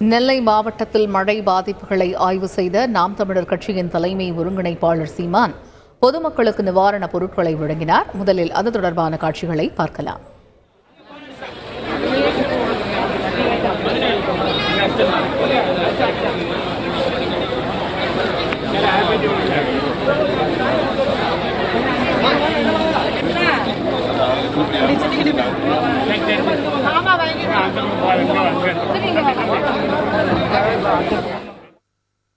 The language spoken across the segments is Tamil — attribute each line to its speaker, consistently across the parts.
Speaker 1: நெல்லை மாவட்டத்தில் மழை பாதிப்புகளை ஆய்வு செய்த நாம் தமிழர் கட்சியின் தலைமை ஒருங்கிணைப்பாளர் சீமான் பொதுமக்களுக்கு நிவாரணப் பொருட்களை வழங்கினார். முதலில் அது தொடர்பான காட்சிகளை பார்க்கலாம்.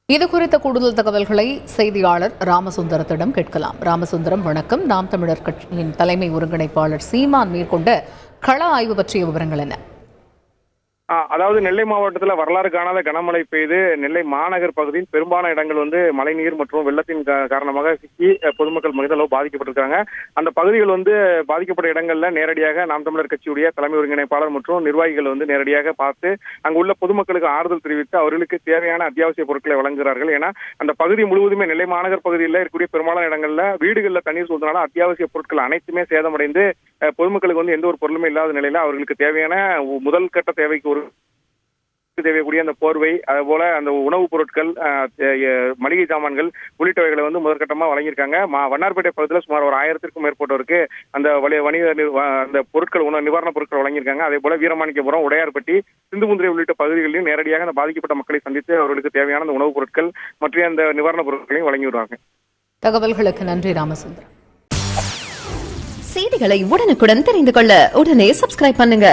Speaker 1: இது குறித்த கூடுதல் தகவல்களை செய்தியாளர் ராமசுந்தரத்திடம் கேட்கலாம். ராமசுந்தரம், வணக்கம். நாம் தமிழர் கட்சியின் தலைமை ஒருங்கிணைப்பாளர் சீமான் மேற்கொண்ட கள ஆய்வு பற்றிய விவரங்கள் என்ன?
Speaker 2: அதாவது நெல்லை மாவட்டத்தில் வரலாறு காணாத கனமழை பெய்து நெல்லை மாநகர் பகுதியில் பெரும்பாலான இடங்கள் மழைநீர் மற்றும் வெள்ளத்தின் காரணமாக சிக்கி பொதுமக்கள் மிகுந்தளவு பாதிக்கப்பட்டிருக்காங்க. அந்த பகுதிகள் பாதிக்கப்பட்ட இடங்கள்ல நேரடியாக நாம் தமிழர் கட்சியுடைய தலைமை ஒருங்கிணைப்பாளர் மற்றும் நிர்வாகிகள் நேரடியாக பார்த்து அங்குள்ள பொதுமக்களுக்கு ஆறுதல் தெரிவித்து அவர்களுக்கு தேவையான அத்தியாவசிய பொருட்களை வழங்குகிறார்கள். ஏன்னா அந்த பகுதி முழுவதுமே நெல்லை மாநகர் பகுதியில் இருக்கக்கூடிய பெரும்பாலான இடங்கள்ல வீடுகளில் தண்ணீர் சூழ்ந்தனால அத்தியாவசிய பொருட்கள் அனைத்துமே சேதமடைந்து பொதுமக்களுக்கு எந்த ஒரு பொருளுமே இல்லாத நிலையில அவர்களுக்கு தேவையான முதல் கட்ட தேவைக்கு தேவைக்கூடிய அந்த போர்வை, அதே போல அந்த உணவுப் பொருட்கள், மளிகை சாமான்கள் உள்ளிட்டவைகளை முதற்கட்டமா வழங்கியிருக்காங்க. வண்ணார்பேட்டை பகுதியில் சுமார் ஒரு 1000க்கும் மேற்பட்டோருக்கு அந்த வணிக அந்த பொருட்கள் நிவாரணப் பொருட்கள் வழங்கியிருக்காங்க. அதே போல வீரமாணிக்கபுரம், உடையார்பட்டி, சிந்துமுந்திரை உள்ளிட்ட பகுதிகளிலும் நேரடியாக அந்த பாதிக்கப்பட்ட மக்களை சந்தித்து அவர்களுக்கு தேவையான அந்த உணவுப் பொருட்கள் மற்றும் அந்த நிவாரணப் பொருட்களையும் வழங்கி வருவாங்க.
Speaker 1: தகவல்களுக்கு நன்றி ராமசுந்தரம்.
Speaker 3: செய்திகளை உடனுக்குடன் தெரிந்து கொள்ள உடனே சப்ஸ்கிரைப் பண்ணுங்க.